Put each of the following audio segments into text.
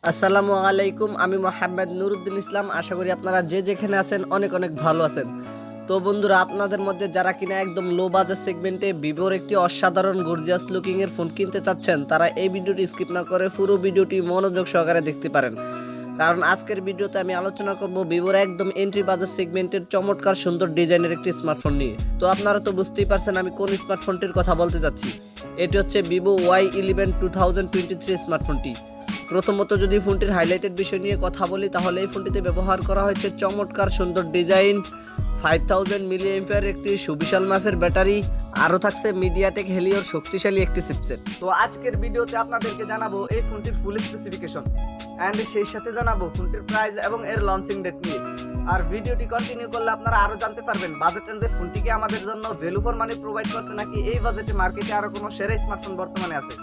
আসসালামু আলাইকুম, আমি মোহাম্মদ নুরুদ্দিন ইসলাম। আশা করি আপনারা যে যেখানে আছেন অনেক অনেক ভালো আছেন। তো বন্ধুরা, আপনাদের মধ্যে যারা কিনা একদম লো বাজেট সেগমেন্টে ভিভোর একটি অসাধারণ গর্জিয়াস লুকিং এর ফোন কিনতে চাচ্ছেন, তারা এই ভিডিওটি স্কিপ না করে পুরো ভিডিওটি মনোযোগ সহকারে দেখতে পারেন। কারণ আজকের ভিডিওতে আমি আলোচনা করব ভিভোর একদম এন্ট্রি বাজেট সেগমেন্টের চমৎকার সুন্দর ডিজাইনের একটি স্মার্টফোন নিয়ে। তো আপনারা তো বুঝতেই পারছেন আমি কোন স্মার্টফোনটির কথা বলতে যাচ্ছি। এটি হচ্ছে ভিভো Y11 2023 স্মার্টফোনটি। প্রথমত যদি ফোনটির হাইলাইটেড বিষয় নিয়ে কথা বলি, তাহলে এই ফোনটিতে ব্যবহার করা হয়েছে চমৎকার সুন্দর ডিজাইন, 5000 mAh একটি সুবিশাল মাপের ব্যাটারি, আরও থাকছে মিডিয়াটেক হেলিওর শক্তিশালী একটি চিপসেট। তো আজকের ভিডিওতে আপনাদেরকে জানাবো এই ফোনটির ফুল স্পেসিফিকেশন অ্যান্ড সেই সাথে জানাবো ফোনটির প্রাইস এবং এর লঞ্চিং ডেট নিয়ে। আর ভিডিওটি কন্টিনিউ করলে আপনারা আরও জানতে পারবেন বাজেট রেঞ্জে ফোনটিকে আমাদের জন্য ভ্যালু ফর মানি প্রোভাইড করছে, নাকি এই বাজেটে মার্কেটে আরও কোনো সেরা স্মার্টফোন বর্তমানে আছে।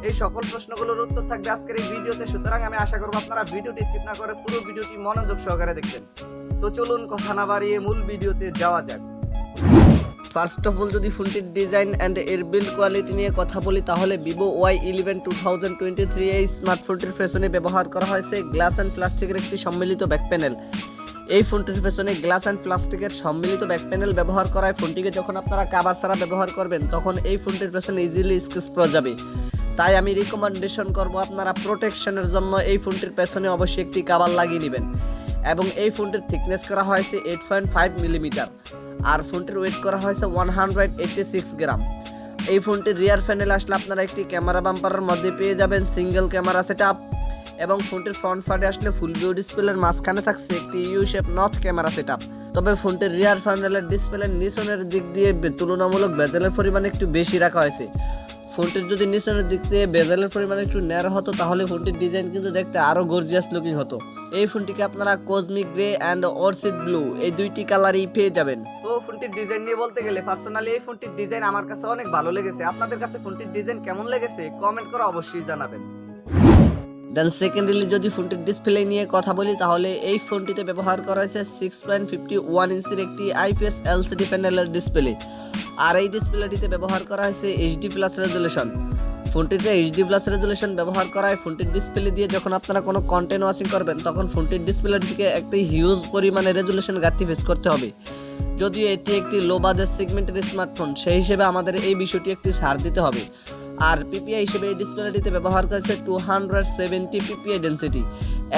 এই সকল প্রশ্নগুলোর উত্তর থাকবে আজকের এই ভিডিওতে। সুতরাং আমি আশা করব আপনারা ভিডিওটি স্কিপ না করে পুরো ভিডিওটি মনোযোগ সহকারে দেখবেন। তো চলুন কথা না বাড়িয়ে মূল ভিডিওতে যাওয়া যাক। ফার্স্ট অফ অল যদি ফোনটির ডিজাইন অ্যান্ড এর বিল্ড কোয়ালিটি নিয়ে কথা বলি, তাহলে ভিভো Y11 2023 এই স্মার্টফোনটির পেছনে ব্যবহার করা হয়েছে গ্লাস অ্যান্ড প্লাস্টিকের একটি সম্মিলিত ব্যাক প্যানেল। এই ফোনটির পেছনে গ্লাস অ্যান্ড প্লাস্টিকের সম্মিলিত ব্যাক প্যানেল ব্যবহার করায় ফোনটিকে যখন আপনারা কাভার ছাড়া ব্যবহার করবেন, তখন এই ফোনটির পেছনে ইজিলি স্ক্র্যাচ পড়ে যাবে। তাই আমি রিকমেন্ডেশন করব আপনারা প্রোটেকশনের জন্য এই ফোনটির পেছনে অবশ্যই একটি কাভার লাগিয়ে নেবেন। এবং এই ফোনটির থিকনেস করা হয়েছে 8.5 মিলিমিটার, আর ফোনটির ওয়েট করা হয়েছে 186 গ্রাম। এই ফোনটির রিয়ার প্যানেল আসলে আপনারা একটি ক্যামেরা বাম্পারের মধ্যে পেয়ে যাবেন সিঙ্গেল ক্যামেরা সেটআপ, এবং ফোনটির ফ্রন্ট পার্টে আসলে ফুল ভিউ ডিসপ্লের মাঝখানে থাকছে একটি you shape north camera setup. তবে ফোনটির রিয়ার প্যানেলের ডিসপ্লের নিচনের দিক দিয়ে তুলনামূলক বেজেলের পরিমাণ একটু বেশি রাখা হয়েছে। ফোনটির যদি নিচনের দিক থেকে বেজেলের পরিমাণ একটু ন্যারো হতো, তাহলে ফোনটির ডিজাইন কিন্তু দেখতে আরো গর্জিয়াস লুকিং হতো। এই ফোনটিকে আপনারা cosmic grey and Orchid blue এই দুইটি কালারই পেয়ে যাবেন। তো ফোনটির ডিজাইন নিয়ে বলতে গেলে পার্সোনালি এই ফোনটির ডিজাইন আমার কাছে অনেক ভালো লেগেছে। আপনাদের কাছে ফোনটির ডিজাইন কেমন লেগেছে কমেন্ট করে অবশ্যই জানাবেন। দেন সেকেন্ডলি যদি ফোনটির ডিসপ্লে নিয়ে কথা বলি, তাহলে এই ফোনটিতে ব্যবহার করা হয়েছে 6.51 ইঞ্চির একটি IPS LCD প্যানেলের ডিসপ্লে। আর এই ডিসপ্লেটিতে ব্যবহার করা হয়েছে HD+ রেজুলেশন। ফোনটিতে HD+ রেজুলেশন ব্যবহার করায় ফোনটির ডিসপ্লে দিয়ে যখন আপনারা কোনো কন্টেন্ট ওয়াচিং করবেন, তখন ফোনটির ডিসপ্লেটিকে একটি হিউজ পরিমাণে রেজুলেশন ঘাটতি ফেস করতে হবে। যদিও এটি একটি লো বাজেট সেগমেন্টের স্মার্টফোন, সেই হিসেবে আমাদের এই বিষয়টি একটি ছাড় দিতে হবে। আর পিপিআই হিসেবে এই ডিসপ্লেটিতে ব্যবহার করেছে 270 পিপিআই ডেনসিটি,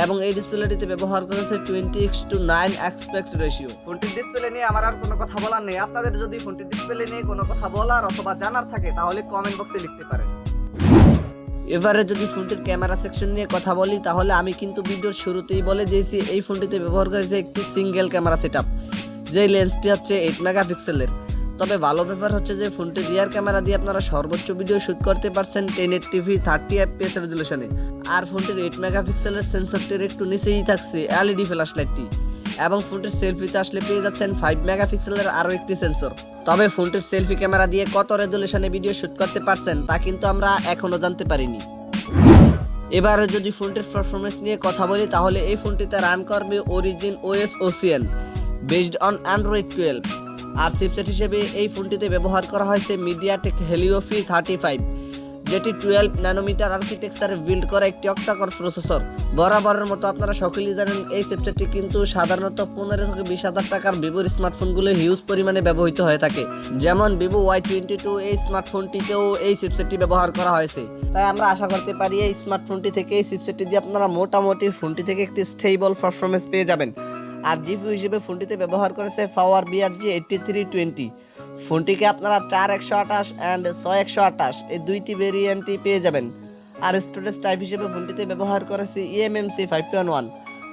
এবং এই ডিসপ্লেটিতে ব্যবহার করেছে 20:9 অ্যাসপেক্ট রেশিও। ফোনটির ডিসপ্লে নিয়ে আমার আর কোনো কথা বলার নেই। আপনাদের যদি ফোনটির ডিসপ্লে নিয়ে কোনো কথা বলার অথবা জানার থাকে, তাহলে কমেন্ট বক্সে লিখতে পারেন। এবারে যদি ফোনটির ক্যামেরা সেকশন নিয়ে কথা বলি, তাহলে আমি কিন্তু ভিডিওর শুরুতেই বলে দিয়েছি এই ফোনটিতে ব্যবহার করেছে একটি সিঙ্গেল ক্যামেরা সেটআপ, যে লেন্সটি হচ্ছে 8 মেগাপিক্সেলের। তবে ভালো ব্যাপার হচ্ছে যে ফোনটির রিয়ার ক্যামেরা দিয়ে আপনারা সর্বোচ্চ ভিডিও শুট করতে পারছেন 1080p 30 fps রেজুলেশনে। আর ফোনটির 8 মেগাপিক্সেলের সেন্সরটির একটু নিচেই থাকছে LED ফ্ল্যাশ লাইটটি, এবং ফোনটির সেলফিতে আসলে পেয়ে যাচ্ছেন 5 মেগাপিক্সেলের আরও একটি সেন্সর। তবে ফোনটির সেলফি ক্যামেরা দিয়ে কত রেজুলেশনে ভিডিও শুট করতে পারছেন তা কিন্তু আমরা এখনো জানতে পারিনি। এবারে যদি ফোনটির পারফরমেন্স নিয়ে কথা বলি, তাহলে এই ফোনটিতে রান করবে Origin OS OCN based on Android 12। আর চিপসেট হিসেবে এই ফোনটিতে ব্যবহার করা হয়েছে মিডিয়াটেক হেলিও P35, যেটি 12 ন্যানোমিটার আর্কিটেকচারে বিল্ড করা একটি অক্টাকোর প্রসেসর। বরাবরের মতো আপনারা সকলেই জানেন এই চিপসেটটি কিন্তু সাধারণত 15 থেকে 20,000 টাকার ভিভোর স্মার্টফোনগুলো হিউজ পরিমাণে ব্যবহৃত হয়ে থাকে। যেমন ভিভো Y22 এই স্মার্টফোনটিতেও এই চিপসেটটি ব্যবহার করা হয়েছে। তাই আমরা আশা করতে পারি এই স্মার্টফোনটি থেকে এই চিপসেটটি দিয়ে আপনারা মোটামুটি ফোনটি থেকে একটি স্টেবল পারফরমেন্স পেয়ে যাবেন। আর জিপিইউ হিসেবে ফোনটিতে ব্যবহার করেছে পাওয়ার BRG 8320। ফোনটিকে আপনারা 4128 অ্যান্ড 6128 এই দুইটি ভেরিয়েন্টই পেয়ে যাবেন। আর স্টোরেজ টাইপ হিসেবে ফোনটিতে ব্যবহার করেছে eMMC 5.1।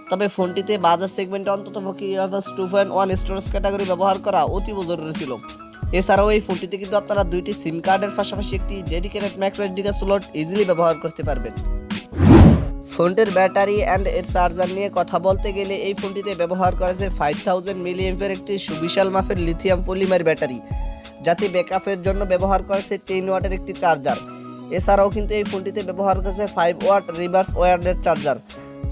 তবে ফোনটিতে বাজার সেগমেন্টে অন্ততপক্ষে UFS 2.1 স্টোরেজ ক্যাটাগরি ব্যবহার করা অতীব জরুরি ছিল। এছাড়াও এই ফোনটিতে কিন্তু আপনারা দুইটি সিম কার্ডের পাশাপাশি একটি ডেডিকেটেড মাইক্রোএসডি স্লট ইজিলি ব্যবহার করতে পারবেন। ফোনটির ব্যাটারি অ্যান্ড এর চার্জার নিয়ে কথা বলতে গেলে এই ফোনটিতে ব্যবহার করেছে 5000 mAh একটি সুবিশাল মাপের লিথিয়াম পলিমার ব্যাটারি, যাতে ব্যাকআপের জন্য ব্যবহার করেছে 10 ওয়াটের একটি চার্জার। এছাড়াও কিন্তু এই ফোনটিতে ব্যবহার করেছে 5 ওয়াট রিভার্স ওয়্যারলেস চার্জার,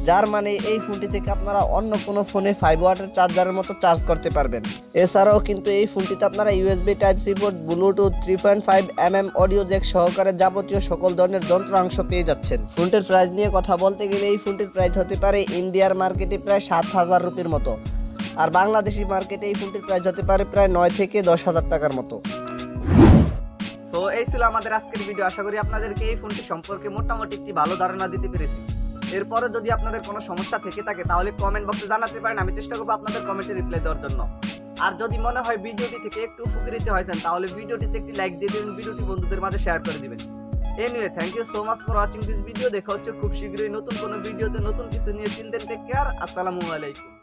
যার মানে এই ফোনটি থেকে আপনারা অন্য কোনো ফোনে 5 ওয়াটের চার্জারের মতো চার্জ করতে পারবেন। এছাড়াও কিন্তু এই ফোনটিতে আপনারা USB type C port, Bluetooth 3.5 audio jack সহকারে যাবতীয় সকল ধরনের যন্ত্রাংশ পেয়ে যাচ্ছেন। ফোনটির প্রাইস নিয়ে কথা বলতে গেলে এই ফোনটির প্রাইস হতে পারে ইন্ডিয়ার মার্কেটে প্রায় 7,000 রুপির মতো, আর বাংলাদেশি মার্কেটে এই ফোনটির প্রাইস হতে পারে প্রায় 9 থেকে 10,000 টাকার মতো। তো এই ছিল আমাদের আজকের ভিডিও। আশা করি আপনাদেরকে এই ফোনটি সম্পর্কে মোটামুটি একটি ভালো ধারণা দিতে পেরেছি। এরপরে যদি আপনাদের কোনো সমস্যা থেকে থাকে তাহলে কমেন্ট বক্সে জানাতে পারেন, আমি চেষ্টা করবো আপনাদের কমেন্টে রিপ্লাই দেওয়ার জন্য। আর যদি মনে হয় ভিডিওটি থেকে একটু উপকৃত হয়েছেন তাহলে ভিডিওটিতে একটি লাইক দিয়ে দেবেন, ভিডিওটি বন্ধুদের মাঝে শেয়ার করে দিবেন। Anyway, thank you so much for watching this video. দেখা হচ্ছে খুব শীঘ্রই নতুন কোনো ভিডিওতে নতুন কিছু নিয়ে। টিল দেন টেক কেয়ার, আসসালামু আলাইকুম।